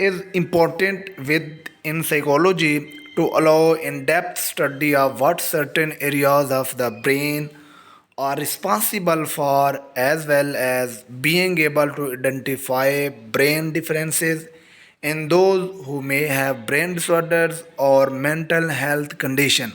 is important in psychology to allow in-depth study of what certain areas of the brain are responsible for, as well as being able to identify brain differences in those who may have brain disorders or mental health condition।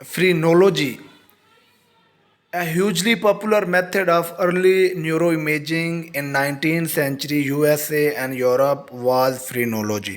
phrenology, a hugely popular method of early neuroimaging in 19th century USA and Europe was phrenology।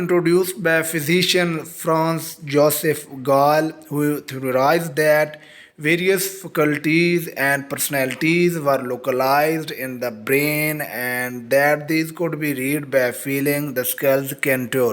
introduced by physician Franz Joseph Gall, who theorized that various faculties and personalities were localized in the brain and that these could be read by feeling the skull's contour।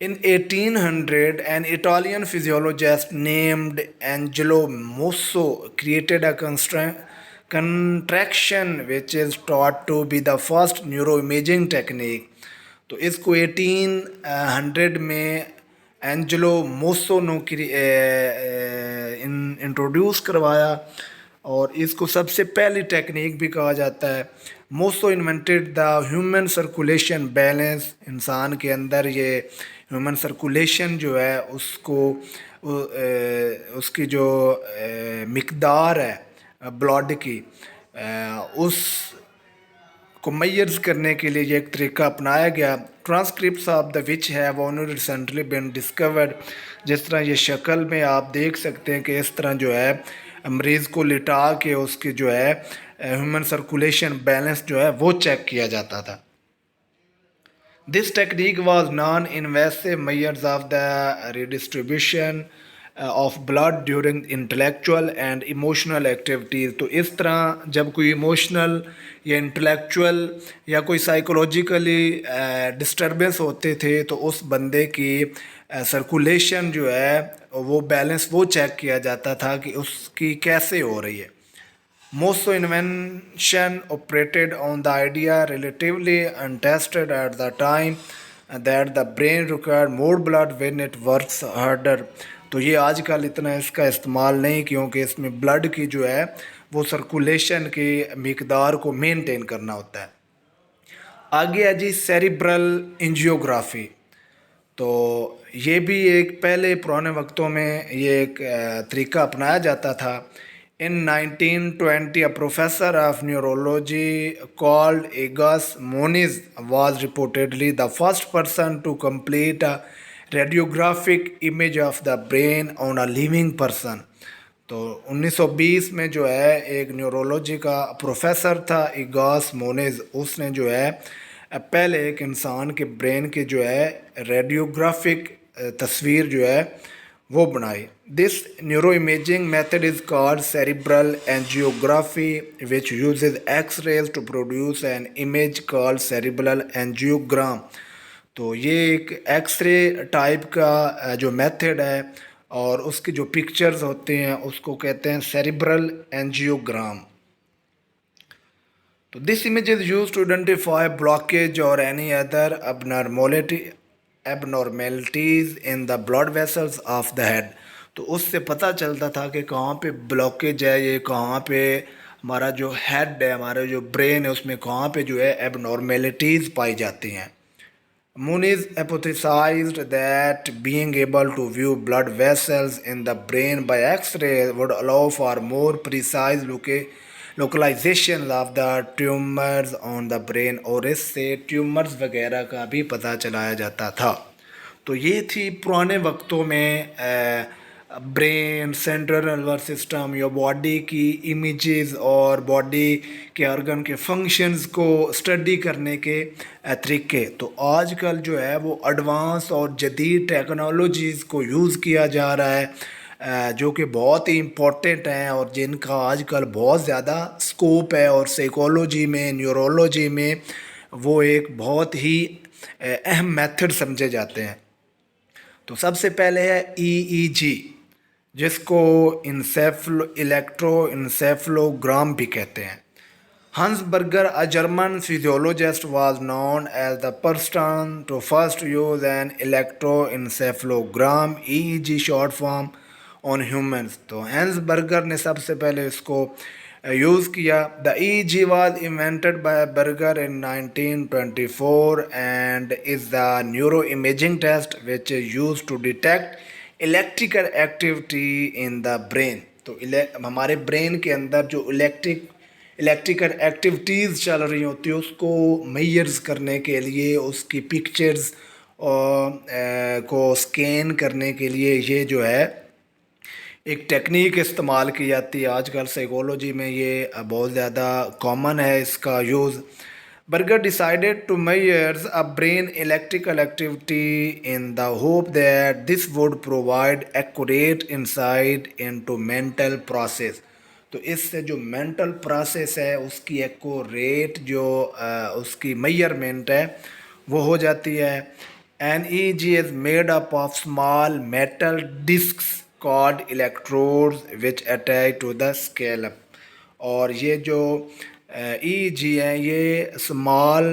In 1800, an Italian physiologist named Angelo Musso created a contraction which is thought to be the first neuroimaging technique। تو اس کو 1800 میں Angelo موسو نے introduce کروایا، اور اس کو سب سے پہلی technique بھی کہا جاتا ہے۔ Mosso invented the human circulation balance, انسان کے اندر یہ ہیومن سرکولیشن جو ہے اس کو اس کی جو مقدار ہے بلڈ کی اس کو میئرز کرنے کے لیے یہ ایک طریقہ اپنایا گیا۔ Transcripts of the which have only recently been discovered, جس طرح یہ شکل میں آپ دیکھ سکتے ہیں کہ اس طرح جو ہے مریض کو لٹا کے اس کی جو ہے ہیومن سرکولیشن بیلنس جو ہے وہ چیک کیا جاتا تھا۔ This technique was non-invasive measures of the redistribution of blood during intellectual and emotional activities۔ تو اس طرح جب کوئی ایموشنل یا انٹلیکچوئل یا کوئی سائیکولوجیکلی ڈسٹربنس ہوتے تھے تو اس بندے کی سرکولیشن جو ہے وہ بیلنس وہ چیک کیا جاتا تھا کہ اس کی کیسے ہو رہی ہے۔ Mosso invention operated on the idea relatively untested at the time that the brain required more blood when it works harder۔ تو یہ آج کل اتنا اس کا استعمال نہیں، کیونکہ اس میں بلڈ کی جو ہے وہ سرکولیشن کی مقدار کو مینٹین کرنا ہوتا ہے۔ آگے ہے جی سیریبرل انجیوگرافی۔ تو یہ بھی ایک پہلے پرانے وقتوں میں یہ ایک طریقہ اپنایا جاتا تھا۔ In 1920, a professor of neurology called Egas Moniz was reportedly the first person to complete a radiographic image of the brain on a living person۔ تو 1920 میں جو ہے ایک نیورولوجی کا پروفیسر تھا ایگاس مونیز، اس نے جو ہے پہلے ایک انسان کے برین کے جو ہے ریڈیوگرافک تصویر جو ہے وہ بنائی۔ This neuroimaging method is called cerebral angiography, which uses X-rays to produce an image called cerebral angiogram۔ تو یہ ایک ایکس رے ٹائپ کا جو میتھڈ ہے اور اس کی جو پکچرز ہوتے ہیں اس کو کہتے ہیں سیریبرل اینجیوگرام۔ تو this image is used to identify blockage or any other abnormalities in the blood vessels of the head۔ تو اس سے پتہ چلتا تھا کہ کہاں پہ بلاکیج ہے، یہ کہاں پہ ہمارا جو ہیڈ ہے، ہمارا جو برین ہے، اس میں کہاں پہ جو ہے ایب نارمیلٹیز پائی جاتی ہیں۔ Muniz hypothesized that being able to view blood vessels in the brain by X-ray would allow for more precise localization of the tumors on the brain، اور اس سے ٹیومرز وغیرہ کا بھی پتہ چلایا جاتا تھا۔ تو یہ تھی پرانے وقتوں میں برین، سینٹرل نروس سسٹم یا باڈی کی امیجز اور باڈی کے آرگن کے فنکشنز کو اسٹڈی کرنے کے طریقے۔ تو آج کل جو ہے وہ ایڈوانس اور جدید ٹیکنالوجیز کو یوز کیا جا رہا ہے، جو کہ بہت ہی امپورٹنٹ ہیں اور جن کا آج کل بہت زیادہ اسکوپ ہے، اور سائیکولوجی میں، نیورولوجی میں وہ ایک بہت ہی اہم میتھڈ سمجھے جاتے ہیں۔ تو سب سے پہلے ہے EEG، جس کو الیکٹرو انسیفلوگرام بھی کہتے ہیں۔ ہنس burger, a German physiologist, was known as the person to first use an electroencephalogram EEG short form on humans۔ تو ہنس برگر نے سب سے پہلے اس کو یوز کیا۔ The EEG was invented by Berger in 1924 and is the neuroimaging test which is used to detect electrical activity in the brain۔ تو ہمارے brain کے اندر جو الیکٹریکل ایکٹیویٹیز چل رہی ہوتی ہے اس کو میئرز کرنے کے لیے، اس کی پکچرز کو اسکین کرنے کے لیے یہ جو ہے ایک ٹیکنیک استعمال کی جاتی ہے۔ آج کل سائیکولوجی میں یہ بہت زیادہ کامن ہے اس کا use. Berger decided to measure a brain electrical activity in the hope that this would provide accurate insight into mental process۔ تو اس سے جو مینٹل پروسیس ہے اس کی ایکوریٹ جو اس کی میئرمنٹ ہے وہ ہو جاتی ہے۔ An EEG is made up of small metal discs called electrodes which attach to the scalp۔ اور یہ جو EEG ہیں یہ اسمال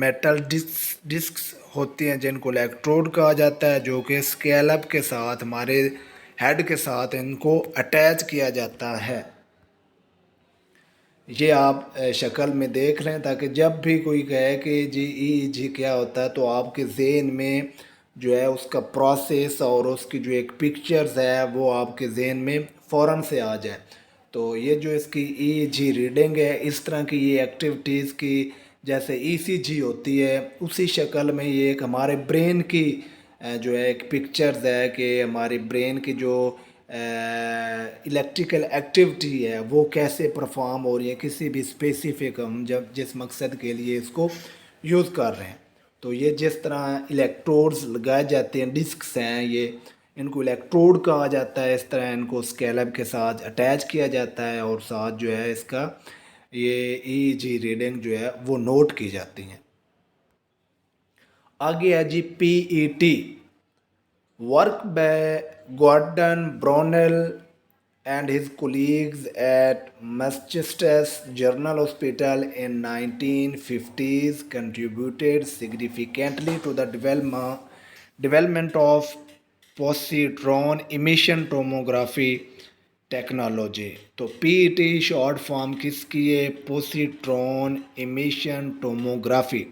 میٹل ڈسکس ہوتی ہیں جن کو الیکٹروڈ کہا جاتا ہے، جو کہ اسکیلپ کے ساتھ ہمارے ہیڈ کے ساتھ ان کو اٹیچ کیا جاتا ہے۔ یہ آپ شکل میں دیکھ لیں تاکہ جب بھی کوئی کہے کہ جی ای جی کیا ہوتا ہے تو آپ کے ذہن میں جو ہے اس کا پروسیس اور اس کی جو ایک پکچرز ہے وہ آپ کے ذہن میں فوراً سے آ جائے۔ تو یہ جو اس کی ای جی ریڈنگ ہے، اس طرح کی یہ ایکٹیویٹیز کی جیسے ای سی جی ہوتی ہے اسی شکل میں یہ ایک ہمارے برین کی جو ہے ایک پکچرز ہے کہ ہماری برین کی جو الیکٹریکل ایکٹیویٹی ہے وہ کیسے پرفارم ہو رہی ہے کسی بھی اسپیسیفک ہم جب جس مقصد کے لیے اس کو یوز کر رہے ہیں۔ تو یہ جس طرح الیکٹروڈز لگائے جاتے ہیں، ڈسکس ہیں، یہ ان کو الیکٹروڈ کہا جاتا ہے، اس طرح ان کو اسکیلپ کے ساتھ اٹیچ کیا جاتا ہے اور ساتھ جو ہے اس کا یہ ای جی ریڈنگ جو ہے وہ نوٹ کی جاتی ہیں۔ آگے ہے جی P E T, work by Gordon Brownell and his colleagues at Massachusetts General Hospital in 1950s contributed significantly to the development of positron emission tomography technology. تو P E T short form کس کی ہے؟ Positron emission tomography.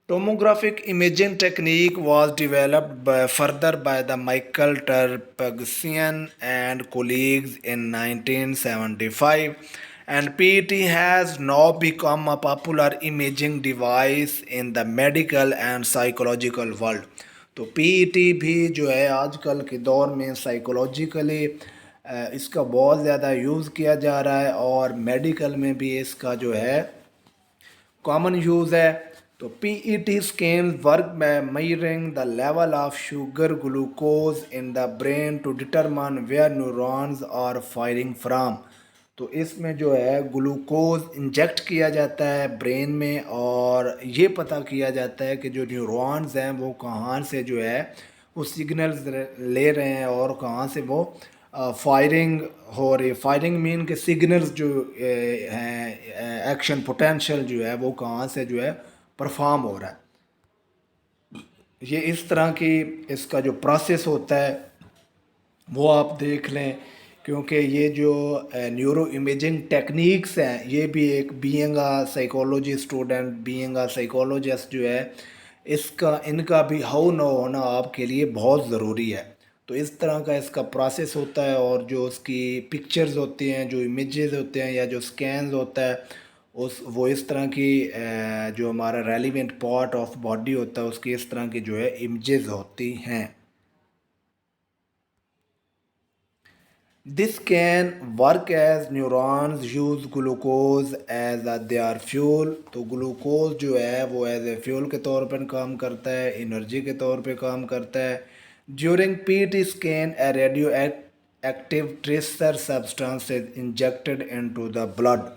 Tomographic imaging technique was developed further by the Michael Terpagsian and colleagues in 1975, and PET has now become a popular imaging device in the medical and psychological world. تو P E T بھی جو ہے آج کل کے دور میں psychologically اس کا بہت زیادہ یوز کیا جا رہا ہے اور میڈیکل میں بھی اس کا جو ہے کامن یوز ہے۔ تو P E T scan work by measuring the level of sugar glucose in the brain to determine where neurons are firing from. تو اس میں جو ہے گلوکوز انجیکٹ کیا جاتا ہے برین میں اور یہ پتہ کیا جاتا ہے کہ جو نیورونز ہیں وہ کہاں سے جو ہے وہ سگنلز لے رہے ہیں اور کہاں سے وہ فائرنگ ہو رہی ہے۔ فائرنگ مین کہ سگنلز جو ہیں ایکشن پوٹینشیل جو ہے وہ کہاں سے جو ہے پرفارم ہو رہا ہے۔ یہ اس طرح کی اس کا جو پروسیس ہوتا ہے وہ آپ دیکھ لیں، کیونکہ یہ جو نیورو امیجنگ ٹیکنیکس ہیں یہ بھی ایک بینگ آ سائیکالوجی اسٹوڈنٹ، بینگ آ سائیکالوجسٹ جو ہے ان کا بھی ہو نہ ہونا آپ کے لیے بہت ضروری ہے۔ تو اس طرح کا اس کا پروسیس ہوتا ہے اور جو اس کی پکچرز ہوتی ہیں، جو امیجز ہوتے ہیں یا جو سکینز ہوتا ہے وہ اس طرح کی جو ہمارا ریلیونٹ پارٹ آف باڈی ہوتا ہے اس کی اس طرح کی جو ہے امیجز ہوتی ہیں۔ This can work as neurons use glucose as their fuel۔ تو گلوکوز جو ہے وہ ایز اے فیول کے طور پر کام کرتا ہے، انرجی کے طور پہ کام کرتا ہے۔ During PET scan a radioactive tracer substance is injected into the blood۔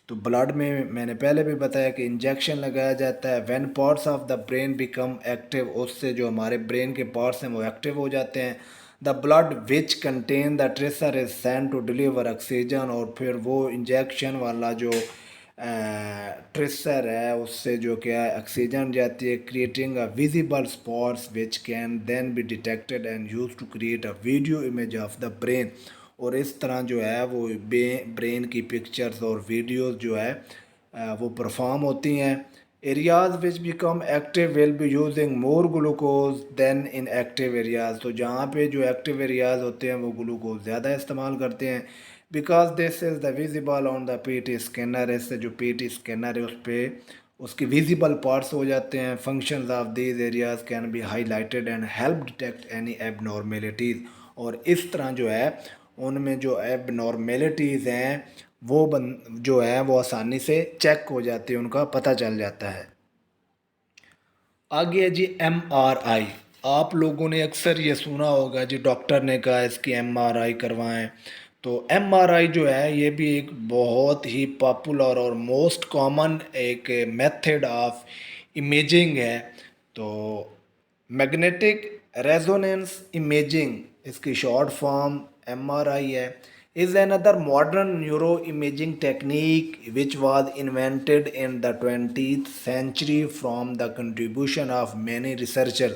تو بلڈ میں نے پہلے بھی بتایا کہ انجیکشن لگایا جاتا ہے۔ When parts of the brain become active، اس سے جو ہمارے برین کے پارٹس ہیں وہ ایکٹیو ہو جاتے ہیں۔ The blood which contain the tracer is sent to deliver oxygen، اور پھر وہ انجیکشن والا جو ٹریسر ہے اس سے جو کیا ہے آکسیجن جاتی ہے، creating a visible spots which can then be detected and used to create a video image of the brain۔ اور اس طرح جو ہے وہ برین کی پکچرز اور ویڈیوز جو ہے وہ پرفارم ہوتی ہیں۔ Areas which become active will be using more glucose than inactive areas۔ تو جہاں پہ جو ایکٹیو ایریاز ہوتے ہیں وہ گلوکوز زیادہ استعمال کرتے ہیں۔ Because this is the visible on the PET scanner، اس سے جو PET scanner ہے اس پہ اس کی visible parts ہو جاتے ہیں۔ Functions of these areas can be highlighted and help detect any abnormalities۔ اور اس طرح جو ہے ان میں جو abnormalities ہیں وہ جو ہے وہ آسانی سے چیک ہو جاتی ہے، ان کا پتہ چل جاتا ہے۔ آگے ہے جی ایم آر آئی۔ آپ لوگوں نے اکثر یہ سنا ہوگا جی ڈاکٹر نے کہا اس کی ایم آر آئی کروائیں۔ تو ایم آر آئی جو ہے یہ بھی ایک بہت ہی پاپولر اور موسٹ کامن ایک میتھڈ آف امیجنگ ہے۔ تو میگنیٹک ریزوننس امیجنگ اس کی شارٹ فارم ایم آر آئی ہے۔ is another modern neuroimaging technique which was invented in the 20th century from the contribution of many researchers.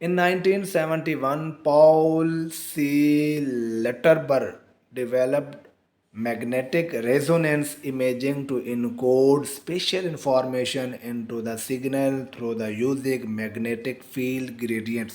In 1971, Paul C. Letterberg developed magnetic resonance imaging to encode spatial information into the signal through the using magnetic field gradients.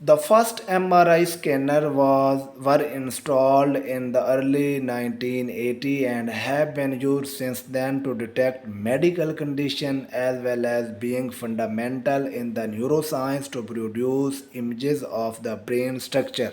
The first MRI scanner were installed in the early 1980 and have been used since then to detect medical condition as well as being fundamental in the neuroscience to produce images of the brain structure.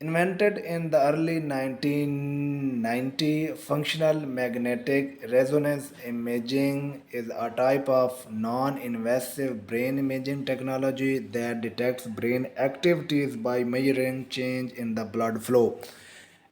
Invented in the early 1990, functional magnetic resonance imaging is a type of non-invasive brain imaging technology that detects brain activities by measuring change in the blood flow.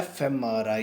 FMRI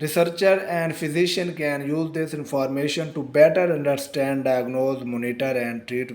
Researcher and physician can use this information to better understand, diagnose, monitor and treat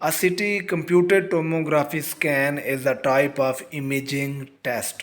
A CT computed tomography scan is a type of imaging test.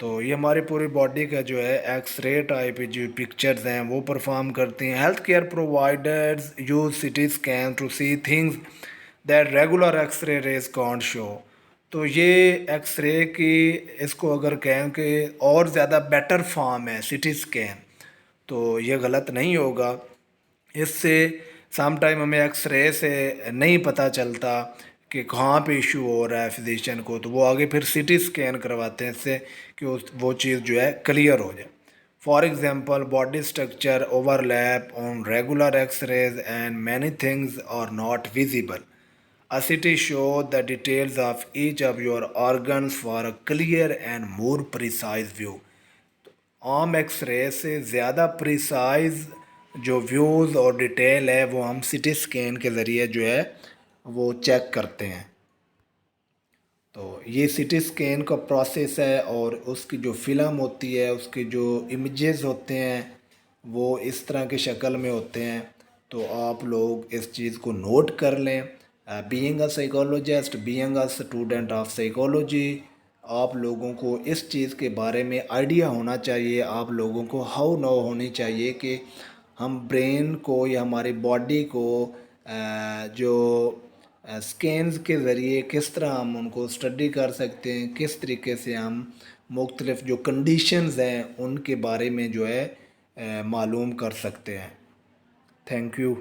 تو یہ ہماری پوری body کا جو ہے X ray type جو pictures ہیں وہ پرفارم کرتی ہیں. Health care providers use C T scan to see things that regular X ray rays can't show. تو یہ ایکس رے کی اس کو اگر کہیں کہ اور زیادہ بیٹر فارم ہے سی ٹی اسکین، تو یہ غلط نہیں ہوگا. اس سے سم ٹائم ہمیں ایکس رے سے نہیں پتہ چلتا کہ کہاں پہ ایشو ہو رہا ہے فزیشین کو، تو وہ آگے پھر سی ٹی اسکین کرواتے ہیں اس سے کہ وہ چیز جو ہے کلیئر ہو جائے. For example body structure overlap on regular X rays and many things are not visible. A CT show the details of each of your organs for a clear and more precise view. عام X ray سے زیادہ precise جو views اور detail ہے وہ ہم سی T scan کے ذریعے جو ہے وہ چیک کرتے ہیں. تو یہ سی ٹی اسکین کا پروسیس ہے، اور اس کی جو فلم ہوتی ہے، اس کے جو امیجز ہوتے ہیں وہ اس طرح کی شکل میں ہوتے ہیں. تو آپ لوگ اس چیز کو نوٹ کر لیں. Being a psychologist, being a student of psychology, آپ لوگوں کو اس چیز کے بارے میں آئیڈیا ہونا چاہیے. آپ لوگوں کو ہاؤ نو ہونی چاہیے کہ ہم برین کو یا ہماری باڈی کو جو اسکینز کے ذریعے کس طرح ہم ان کو اسٹڈی کر سکتے ہیں، کس طریقے سے ہم مختلف جو کنڈیشنز ہیں ان کے بارے میں جو ہے معلوم کر سکتے ہیں. Thank you.